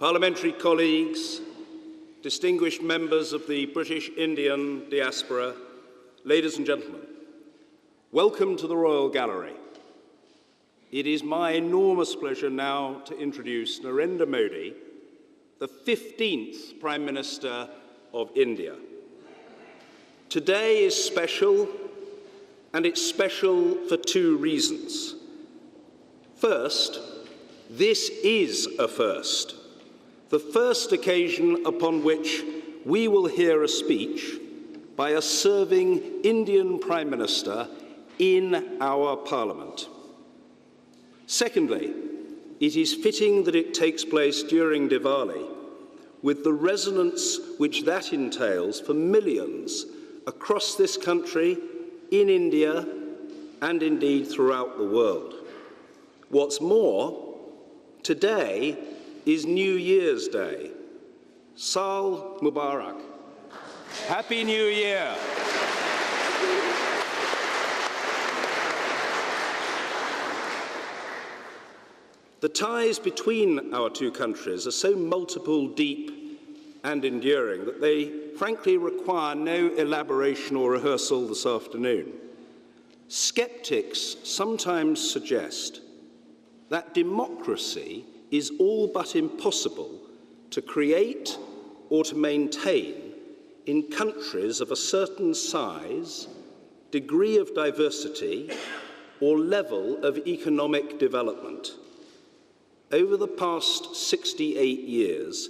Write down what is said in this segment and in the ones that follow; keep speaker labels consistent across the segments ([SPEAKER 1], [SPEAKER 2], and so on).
[SPEAKER 1] Parliamentary colleagues, distinguished members of the British Indian diaspora, ladies and gentlemen, welcome to the Royal Gallery. It is my enormous pleasure now to introduce Narendra Modi, the 15th Prime Minister of India. Today is special, and it's special for two reasons. First, this is a first. The first occasion upon which we will hear a speech by a serving Indian Prime Minister in our Parliament. Secondly, it is fitting that it takes place during Diwali, with the resonance which that entails for millions across this country, in India, and indeed throughout the world. What's more, today is New Year's Day. Saal Mubarak. Happy New Year. The ties between our two countries are so multiple, deep, and enduring that they frankly require no elaboration or rehearsal this afternoon. Skeptics sometimes suggest that democracy is all but impossible to create or to maintain in countries of a certain size, degree of diversity, or level of economic development. Over the past 68 years,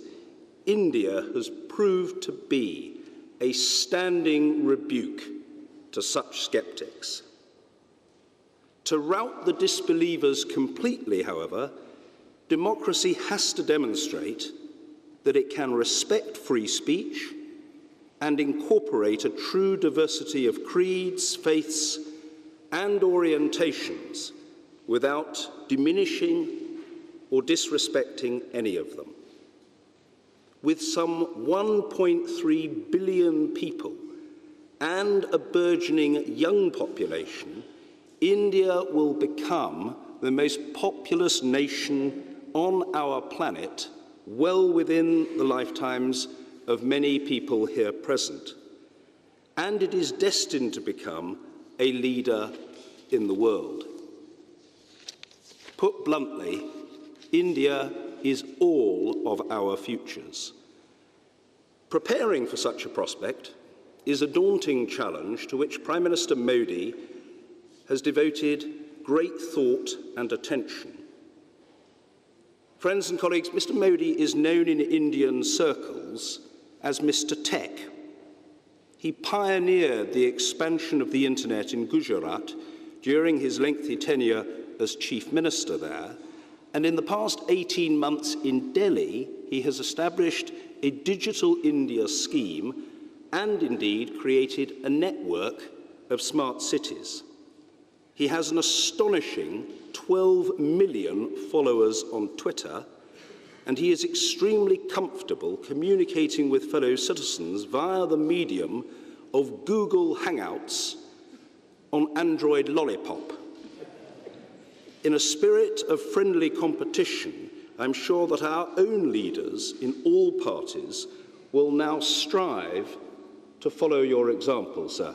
[SPEAKER 1] India has proved to be a standing rebuke to such skeptics. To rout the disbelievers completely, however, democracy has to demonstrate that it can respect free speech and incorporate a true diversity of creeds, faiths, and orientations without diminishing or disrespecting any of them. With some 1.3 billion people and a burgeoning young population, India will become the most populous nation on our planet, well within the lifetimes of many people here present. And it is destined to become a leader in the world. Put bluntly, India is all of our futures. Preparing for such a prospect is a daunting challenge to which Prime Minister Modi has devoted great thought and attention. Friends and colleagues, Mr. Modi is known in Indian circles as Mr. Tech. He pioneered the expansion of the internet in Gujarat during his lengthy tenure as Chief Minister there, and in the past 18 months in Delhi, he has established a Digital India scheme and indeed created a network of smart cities. He has an astonishing 12 million followers on Twitter, and he is extremely comfortable communicating with fellow citizens via the medium of Google Hangouts on Android Lollipop. In a spirit of friendly competition, I'm sure that our own leaders in all parties will now strive to follow your example, sir.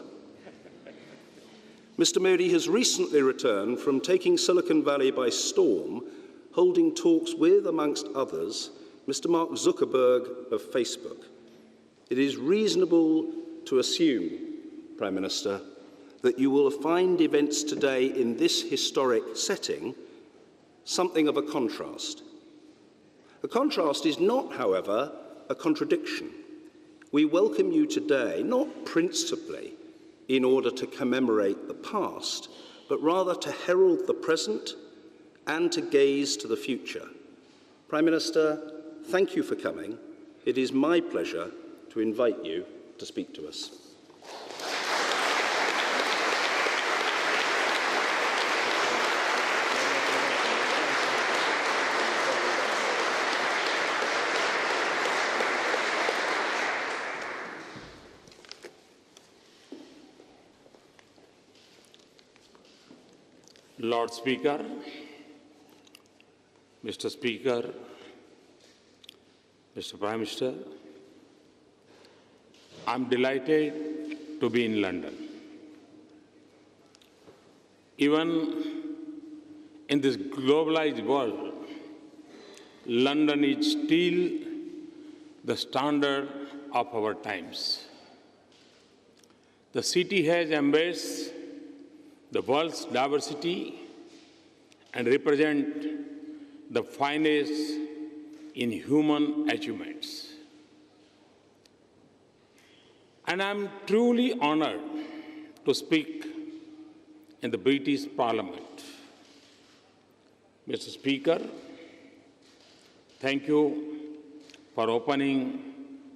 [SPEAKER 1] Mr. Modi has recently returned from taking Silicon Valley by storm, holding talks with, amongst others, Mr. Mark Zuckerberg of Facebook. It is reasonable to assume, Prime Minister, that you will find events today in this historic setting something of a contrast. The contrast is not, however, a contradiction. We welcome you today, not principally in order to commemorate the past, but rather to herald the present and to gaze to the future. Prime Minister, thank you for coming. It is my pleasure to invite you to speak to us.
[SPEAKER 2] Lord Speaker, Mr. Speaker, Mr. Prime Minister, I'm delighted to be in London. Even in this globalized world, London is still the standard of our times. The city has embraced the world's diversity and represent the finest in human achievements. And I'm truly honored to speak in the British Parliament. Mr. Speaker, thank you for opening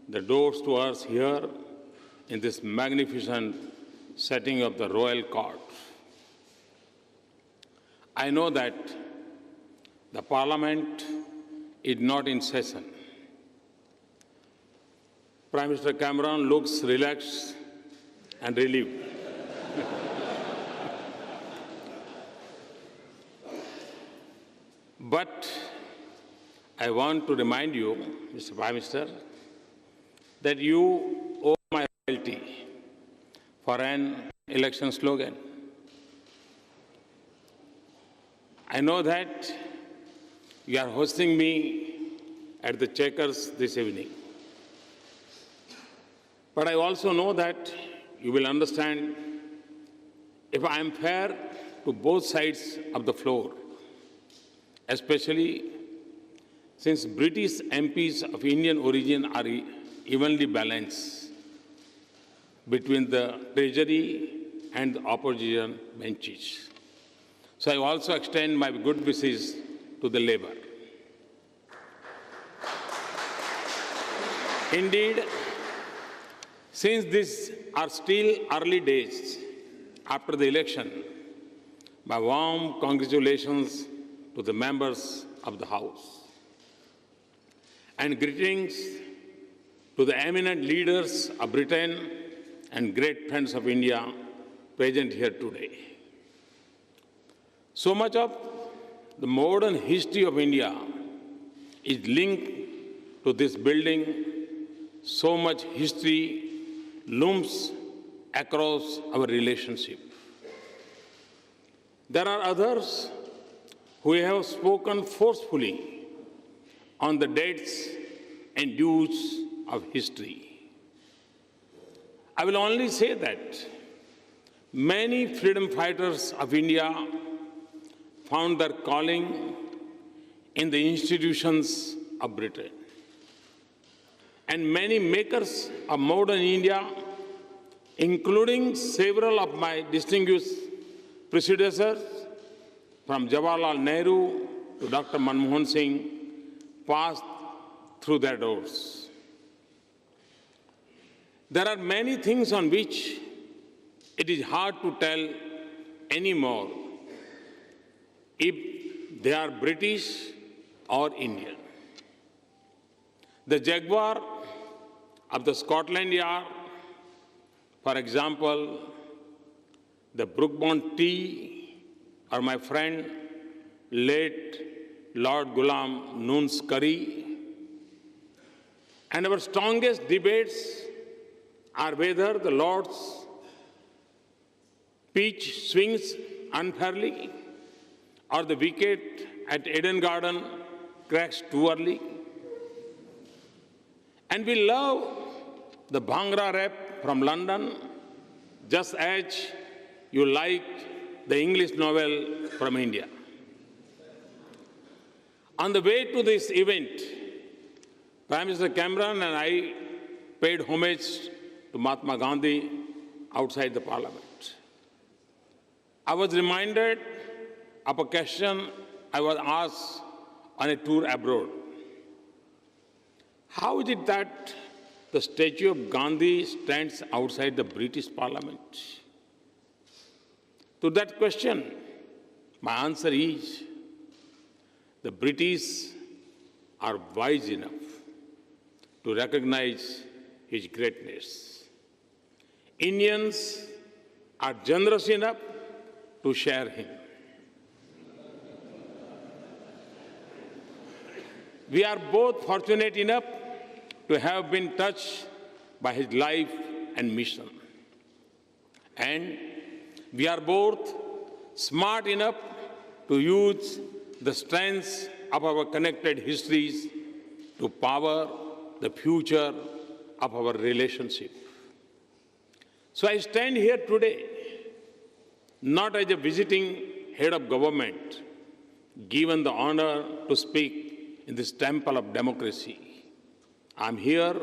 [SPEAKER 2] the doors to us here in this magnificent setting of the Royal Court. I know that the Parliament is not in session. Prime Minister Cameron looks relaxed and relieved. But I want to remind you, Mr. Prime Minister, that you owe my loyalty for an election slogan. I know that you are hosting me at the Chequers this evening. But I also know that you will understand if I am fair to both sides of the floor, especially since British MPs of Indian origin are evenly balanced between the Treasury and the opposition benches. So I also extend my good wishes to the Labour. Indeed, since these are still early days after the election, my warm congratulations to the members of the House and greetings to the eminent leaders of Britain and great friends of India present here today. So much of the modern history of India is linked to this building. So much history looms across our relationship. There are others who have spoken forcefully on the dates and dues of history. I will only say that many freedom fighters of India found their calling in the institutions of Britain. And many makers of modern India, including several of my distinguished predecessors, from Jawaharlal Nehru to Dr. Manmohan Singh, passed through their doors. There are many things on which it is hard to tell anymore if they are British or Indian. The Jaguar of the Scotland Yard, for example, the Brookbond tea, or my friend, late Lord Ghulam Noon's curry. And our strongest debates are whether the Lord's pitch swings unfairly or the wicket at Eden Garden cracks too early. And we love the Bhangra rap from London, just as you like the English novel from India. On the way to this event, Prime Minister Cameron and I paid homage to Mahatma Gandhi outside the Parliament. I was reminded of a question I was asked on a tour abroad. How is it that the statue of Gandhi stands outside the British Parliament? To that question, my answer is, the British are wise enough to recognize his greatness. Indians are generous enough to share him. We are both fortunate enough to have been touched by his life and mission. And we are both smart enough to use the strengths of our connected histories to power the future of our relationship. So I stand here today not as a visiting head of government, given the honor to speak in this temple of democracy. I'm here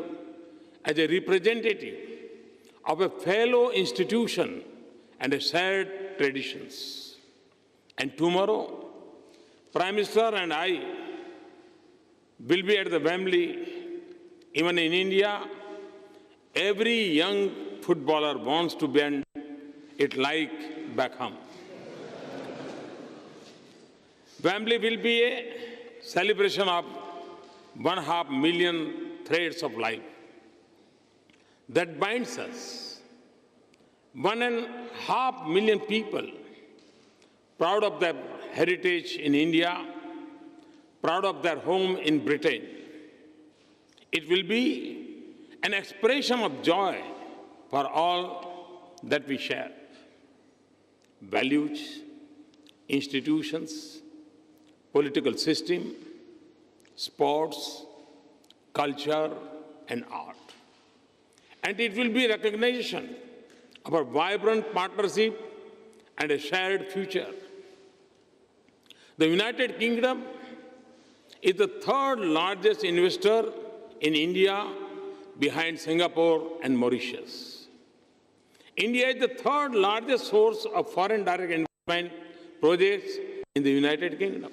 [SPEAKER 2] as a representative of a fellow institution and a shared traditions. And tomorrow, Prime Minister and I will be at the Wembley. Even in India, every young footballer wants to bend it like Beckham. Wembley will be a celebration of 1.5 million threads of life that binds us. 1.5 million people proud of their heritage in India, proud of their home in Britain. It will be an expression of joy for all that we share. Values, institutions, political system, sports, culture, and art. And it will be recognition of a vibrant partnership and a shared future. The United Kingdom is the third largest investor in India behind Singapore and Mauritius. India is the third largest source of foreign direct investment projects in the United Kingdom.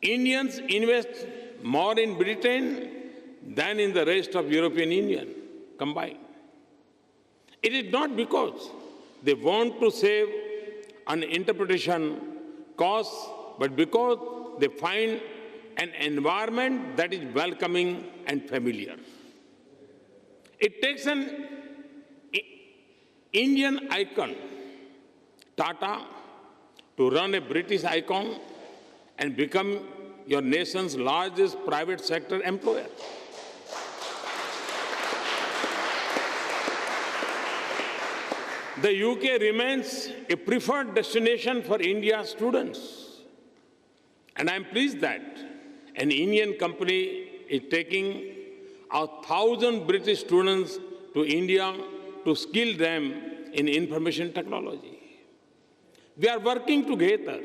[SPEAKER 2] Indians invest more in Britain than in the rest of European Union combined. It is not because they want to save on interpretation costs, but because they find an environment that is welcoming and familiar. It takes an Indian icon, Tata, to run a British icon and become your nation's largest private sector employer. The UK remains a preferred destination for India students. And I'm pleased that an Indian company is taking 1,000 British students to India to skill them in information technology. We are working together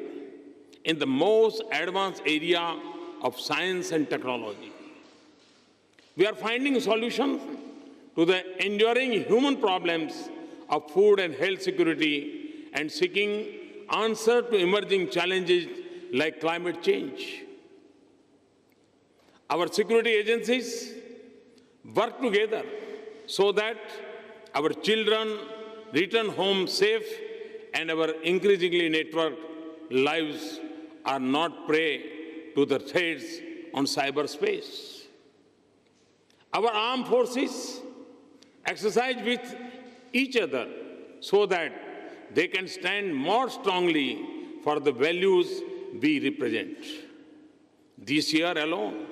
[SPEAKER 2] in the most advanced area of science and technology. We are finding solutions to the enduring human problems of food and health security and seeking answers to emerging challenges like climate change. Our security agencies work together so that our children return home safe and our increasingly networked lives are not prey to the threats on cyberspace. Our armed forces exercise with each other so that they can stand more strongly for the values we represent. This year alone,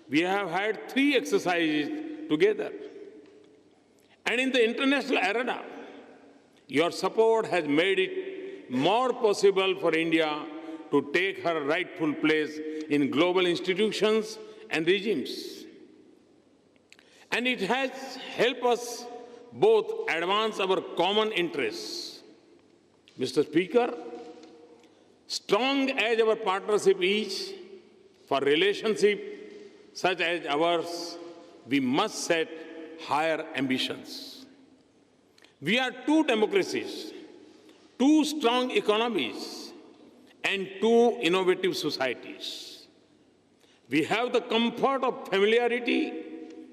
[SPEAKER 2] we have had 3 exercises together. And in the international arena, your support has made it more possible for India to take her rightful place in global institutions and regimes. And it has helped us both advance our common interests. Mr. Speaker, strong as our partnership is, for relationship such as ours, we must set higher ambitions. We are 2 democracies, 2 strong economies, and 2 innovative societies. We have the comfort of familiarity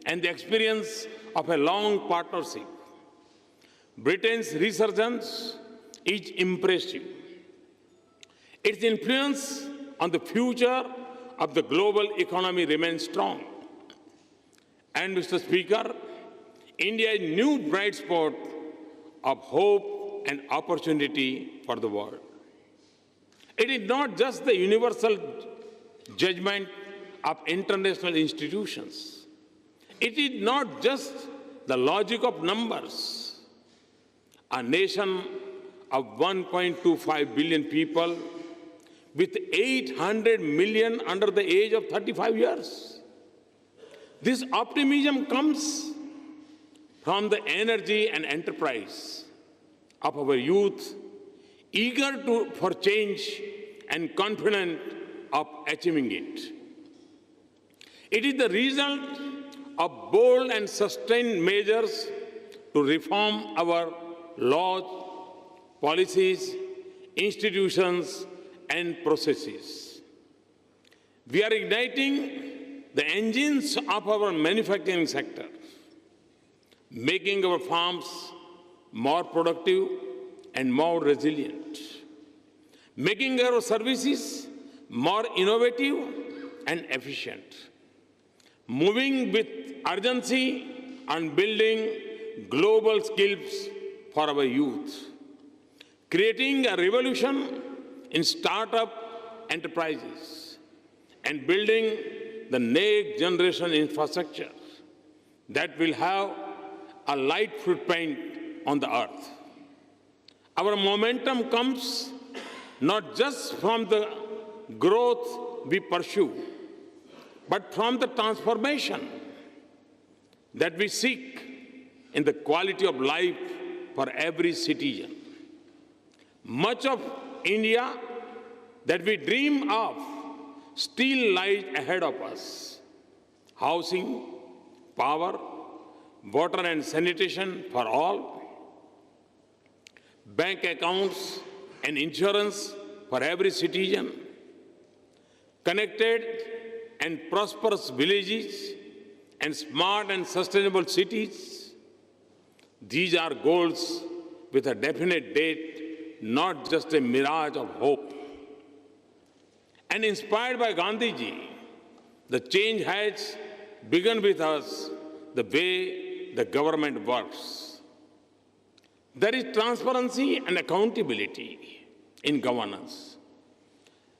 [SPEAKER 2] and the experience of a long partnership. Britain's resurgence is impressive. Its influence on the future of the global economy remains strong. And, Mr. Speaker, India's new bright spot of hope and opportunity for the world. It is not just the universal judgment of international institutions, It is not just the logic of numbers. A nation of 1.25 billion people with 800 million under the age of 35 years. This optimism comes from the energy and enterprise of our youth, eager for change and confident of achieving it. It is the result of bold and sustained measures to reform our laws, policies, institutions, and processes. We are igniting the engines of our manufacturing sector, making our farms more productive and more resilient, making our services more innovative and efficient, moving with urgency on building global skills for our youth, creating a revolution in startup enterprises, and building the next generation infrastructure that will have a light footprint on the earth. Our momentum comes not just from the growth we pursue, but from the transformation that we seek in the quality of life for every citizen. Much of India that we dream of still lies ahead of us. Housing, power, water and sanitation for all, bank accounts and insurance for every citizen, connected and prosperous villages, and smart and sustainable cities. These are goals with a definite date, not just a mirage of hope. And inspired by Gandhiji, the change has begun with us, the way the government works. There is transparency and accountability in governance.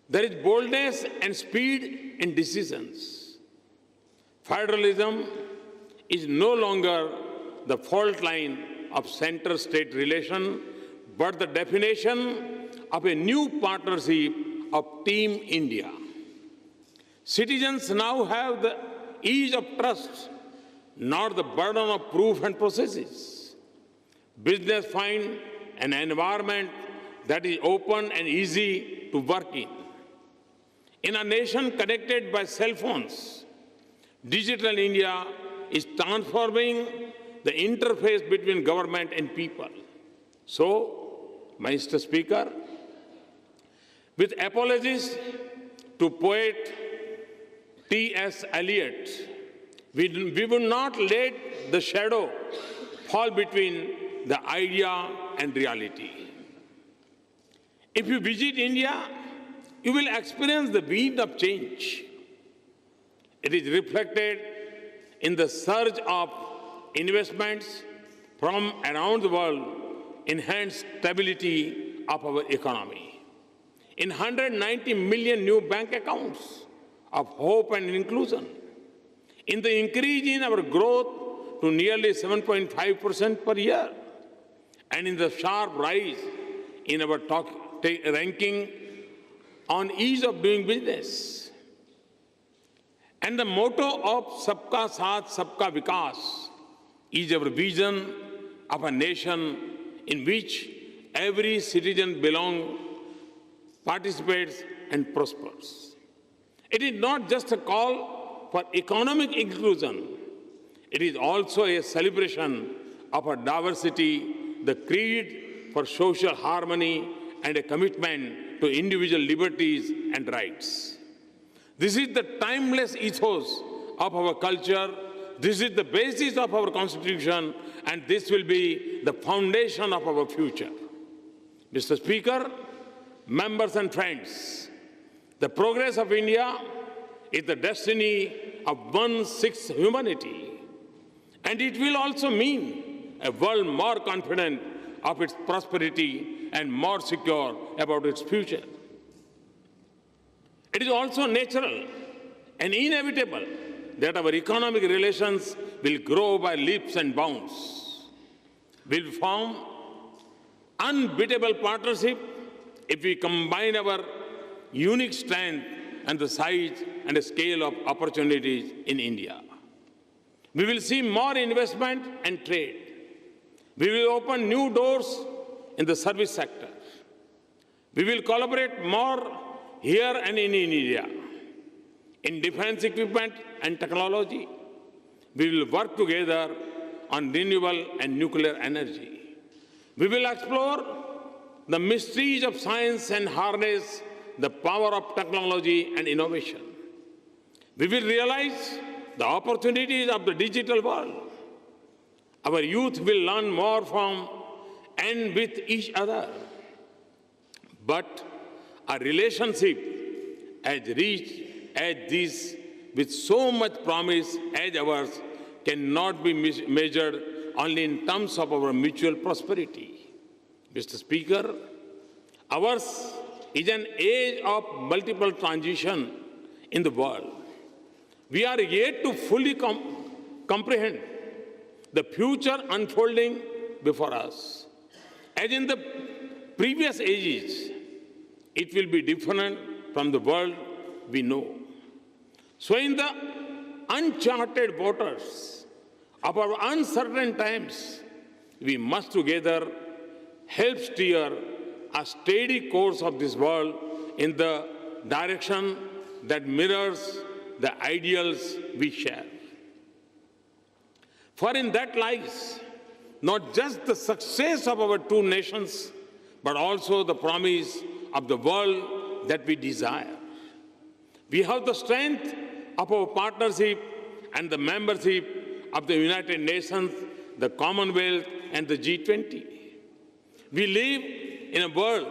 [SPEAKER 2] There is boldness and speed in decisions. Federalism is no longer the fault line of center-state relation, but the definition of a new partnership of Team India. Citizens now have the ease of trust, not the burden of proof and processes. Business find an environment that is open and easy to work in. In a nation connected by cell phones, Digital India is transforming the interface between government and people. So, Mr. Speaker, with apologies to poet T.S. Eliot, we will not let the shadow fall between the idea and reality. If you visit India, you will experience the wind of change. It is reflected in the surge of investments from around the world, enhanced stability of our economy. In 190 million new bank accounts of hope and inclusion, in the increase in our growth to nearly 7.5% per year, and in the sharp rise in our ranking on ease of doing business. And the motto of Sabka Saath, Sabka Vikas is our vision of a nation in which every citizen belongs, participates, and prospers. It is not just a call for economic inclusion. It is also a celebration of our diversity, the creed for social harmony, and a commitment to individual liberties and rights. This is the timeless ethos of our culture. This is the basis of our Constitution, and this will be the foundation of our future. Mr. Speaker, members and friends, the progress of India is the destiny of 1/6 humanity, and it will also mean a world more confident of its prosperity and more secure about its future. It is also natural and inevitable that our economic relations will grow by leaps and bounds. We'll form unbeatable partnership if we combine our unique strength and the size and the scale of opportunities in India. We will see more investment and trade. We will open new doors in the service sector. We will collaborate more here and in India. In defense equipment and technology, we will work together on renewable and nuclear energy. We will explore the mysteries of science and harness the power of technology and innovation. We will realize the opportunities of the digital world. Our youth will learn more from and with each other. But a relationship as rich as this, with so much promise as ours, cannot be measured only in terms of our mutual prosperity. Mr. Speaker, ours is an age of multiple transition in the world. We are yet to fully comprehend the future unfolding before us. As in the previous ages, it will be different from the world we know. So in the uncharted waters of our uncertain times, we must together help steer a steady course of this world in the direction that mirrors the ideals we share. For in that lies not just the success of our two nations, but also the promise of the world that we desire. We have the strength of our partnership and the membership of the United Nations, the Commonwealth, and the G20. We live in a world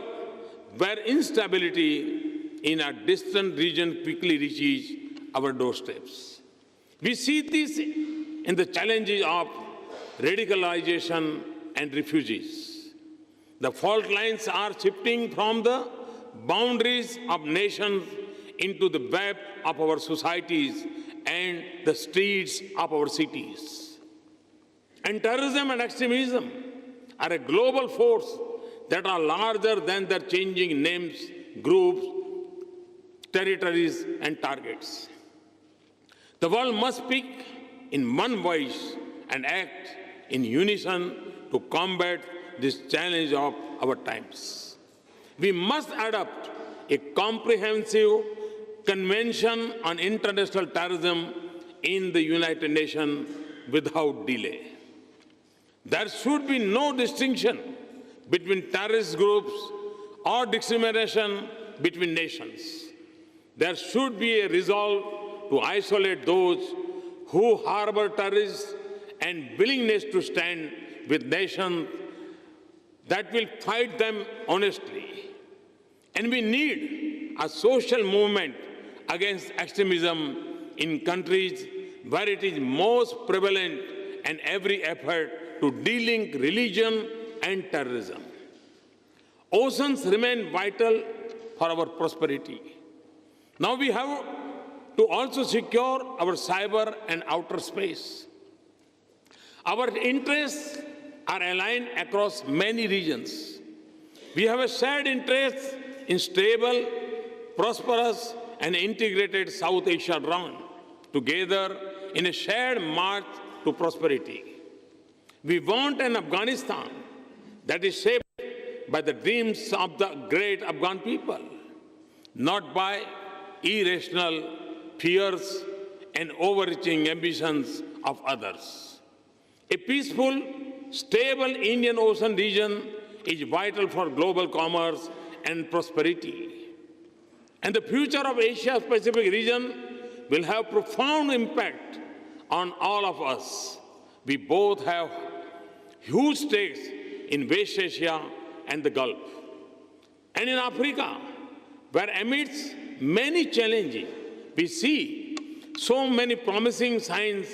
[SPEAKER 2] where instability in a distant region quickly reaches our doorsteps. We see this in the challenges of radicalization and refugees. The fault lines are shifting from the boundaries of nations into the web of our societies and the streets of our cities. And terrorism and extremism are a global force that are larger than their changing names, groups, territories, and targets. The world must speak in one voice and act in unison to combat this challenge of our times. We must adopt a comprehensive Convention on International Terrorism in the United Nations without delay. There should be no distinction between terrorist groups or discrimination between nations. There should be a resolve to isolate those who harbor terrorists and willingness to stand with nations that will fight them honestly. And we need a social movement against extremism in countries where it is most prevalent, and every effort to de-link religion and terrorism. Oceans remain vital for our prosperity. Now we have to also secure our cyber and outer space. Our interests are aligned across many regions. We have a shared interest in stable, prosperous, and integrated South Asia round, together in a shared march to prosperity. We want an Afghanistan that is shaped by the dreams of the great Afghan people, not by irrational fears and overreaching ambitions of others. A peaceful, stable Indian Ocean region is vital for global commerce and prosperity. And the future of Asia-Pacific region will have profound impact on all of us. We both have huge stakes in West Asia and the Gulf. And in Africa, where amidst many challenges, we see so many promising signs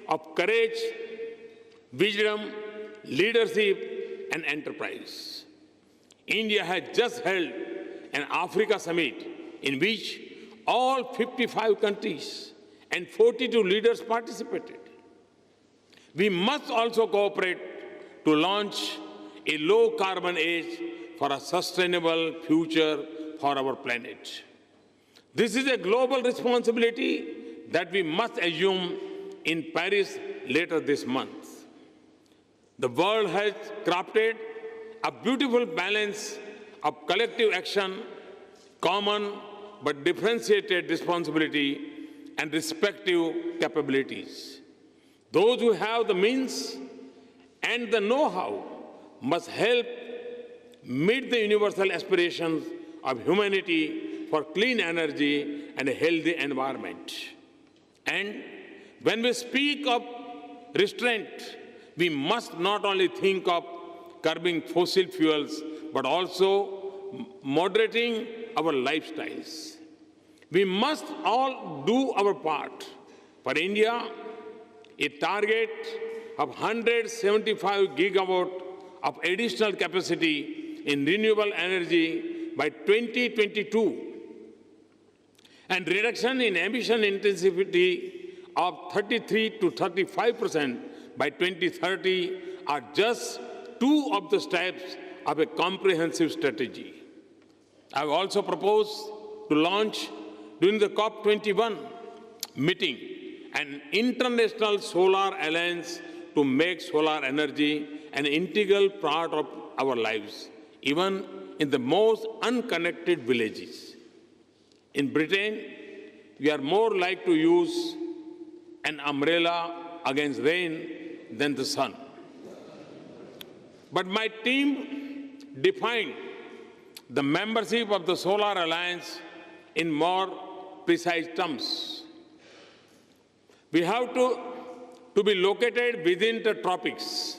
[SPEAKER 2] of courage, wisdom, leadership, and enterprise. India has just held an Africa summit in which all 55 countries and 42 leaders participated. We must also cooperate to launch a low-carbon age for a sustainable future for our planet. This is a global responsibility that we must assume in Paris later this month. The world has crafted a beautiful balance of collective action, common but differentiated responsibility, and respective capabilities. Those who have the means and the know-how must help meet the universal aspirations of humanity for clean energy and a healthy environment. And when we speak of restraint, we must not only think of curbing fossil fuels, but also moderating our lifestyles. We must all do our part. For India, a target of 175 gigawatt of additional capacity in renewable energy by 2022 and reduction in emission intensity of 33 to 35% by 2030 are just two of the steps of a comprehensive strategy. I have also proposed to launch during the COP21 meeting an international solar alliance to make solar energy an integral part of our lives, even in the most unconnected villages. In Britain, we are more like to use an umbrella against rain than the sun. But my team defined the membership of the Solar Alliance in more precise terms. We have to be located within the tropics,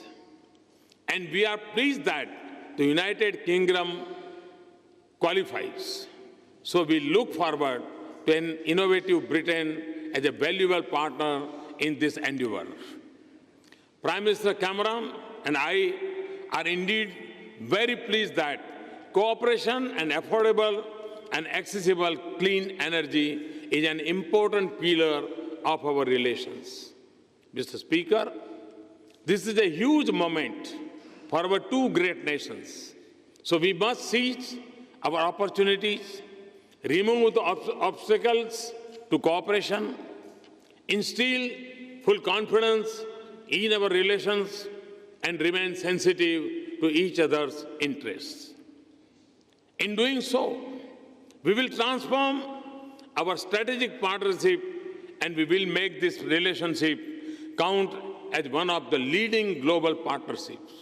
[SPEAKER 2] and we are pleased that the United Kingdom qualifies. So we look forward to an innovative Britain as a valuable partner in this endeavor. Prime Minister Cameron and I are indeed very pleased that cooperation and affordable and accessible clean energy is an important pillar of our relations. Mr. Speaker, this is a huge moment for our two great nations. So we must seize our opportunities, remove the obstacles to cooperation, instill full confidence in our relations, and remain sensitive to each other's interests. In doing so, we will transform our strategic partnership and we will make this relationship count as one of the leading global partnerships.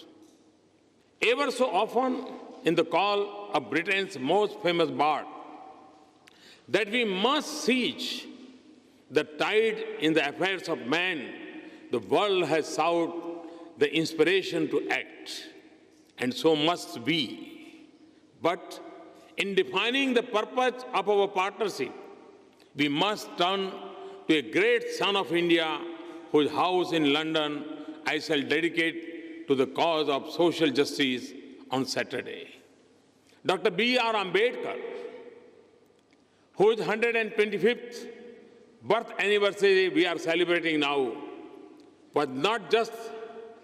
[SPEAKER 2] Ever so often, in the call of Britain's most famous bard, that we must seize the tide in the affairs of man, the world has sought the inspiration to act, and so must we. But in defining the purpose of our partnership, we must turn to a great son of India whose house in London I shall dedicate to the cause of social justice on Saturday. Dr. B.R. Ambedkar, whose 125th birth anniversary we are celebrating now, was not just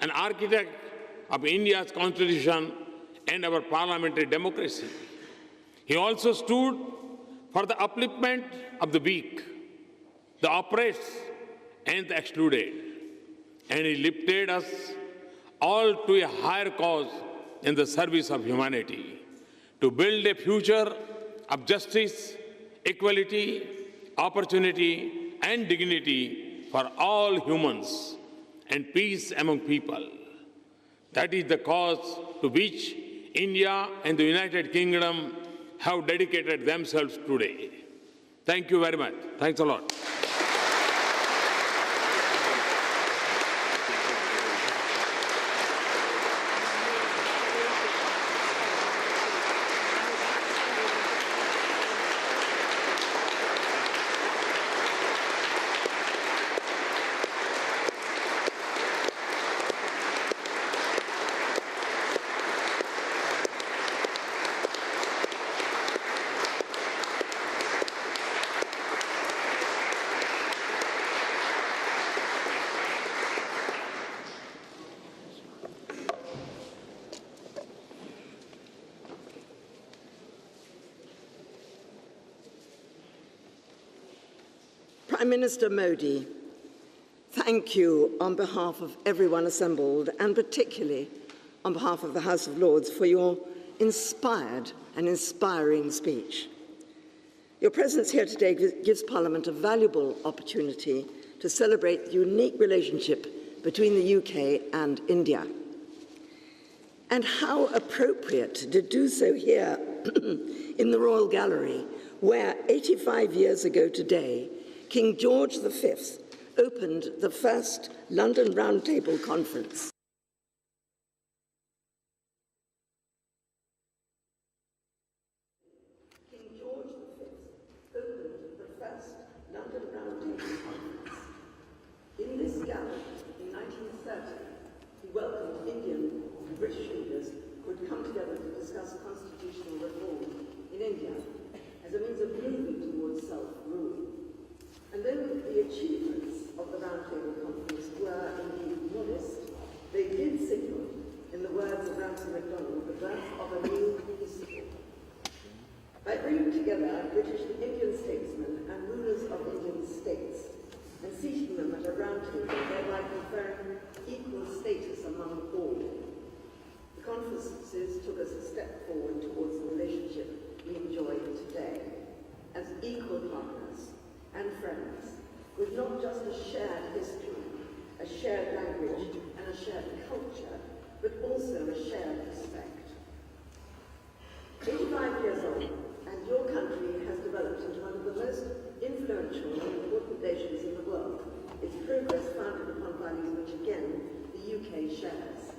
[SPEAKER 2] an architect of India's constitution and our parliamentary democracy. He also stood for the upliftment of the weak, the oppressed, and the excluded. And he lifted us all to a higher cause in the service of humanity, to build a future of justice, equality, opportunity, and dignity for all humans, and peace among people. That is the cause to which India and the United Kingdom have dedicated themselves today. Thank you very much. Thanks a lot.
[SPEAKER 3] Prime Minister Modi, thank you on behalf of everyone assembled, and particularly on behalf of the House of Lords, for your inspired and inspiring speech. Your presence here today gives Parliament a valuable opportunity to celebrate the unique relationship between the UK and India. And how appropriate to do so here in the Royal Gallery, where 85 years ago today, King George V opened the first London Round Table Conference. King George V opened the first London Round Table Conference. In this gallery, in 1930, he welcomed Indian and British leaders who had come together to discuss constitutional reform in India as a means of moving towards self-rule. And though the achievements of the Round Table Conference were indeed modest, they did signal, in the words of Ramsay MacDonald, the birth of a new history. By bringing together British and Indian statesmen and rulers of Indian states and seating them at a round table, thereby conferring equal status among all, the conferences took us a step forward towards the relationship we enjoy today as equal partners and friends, with not just a shared history, a shared language, and a shared culture, but also a shared respect. 85 years on, and your country has developed into one of the most influential and important nations in the world, its progress founded upon values which, again, the UK shares.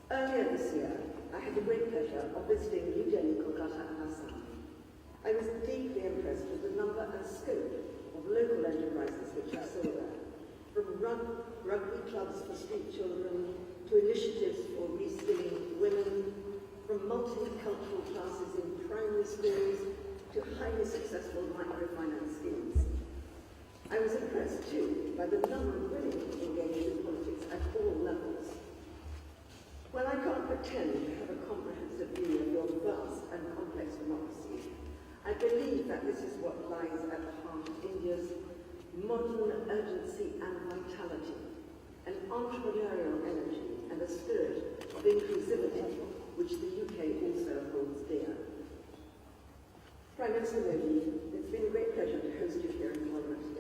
[SPEAKER 3] Earlier this year, I had the great pleasure of visiting New Delhi, Kolkata, and Assam. I was deeply impressed with the number and scope of local enterprises which I saw there, from rugby clubs for street children to initiatives for reskilling women, from multicultural classes in primary schools to highly successful microfinance schemes. I was impressed too by the number of women engaged in politics at all levels. While I can't pretend to have a comprehensive view of your vast and complex democracy, I believe that this is what lies at the heart of India's modern urgency and vitality, an entrepreneurial energy and a spirit of inclusivity, which the UK also holds dear. Prime Minister Modi, it's been a great pleasure to host you here in Parliament today.